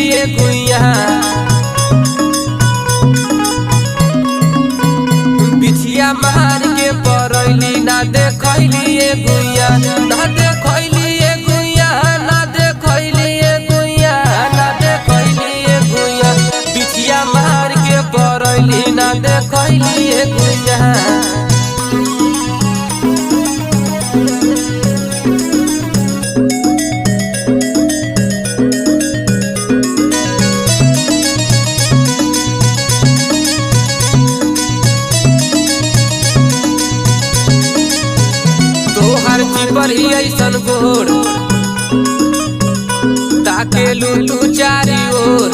लिए गुइया बिछिया मार के परैली ना देखैलिए गुइया ना देखैलिए गुइया ना देखैलिए गुइया ना देखैलिए गुइया बिछिया मार के परैली ना देखैलिए गुइया। पर ही ऐसन गोर ताकेलू तू चारी ओर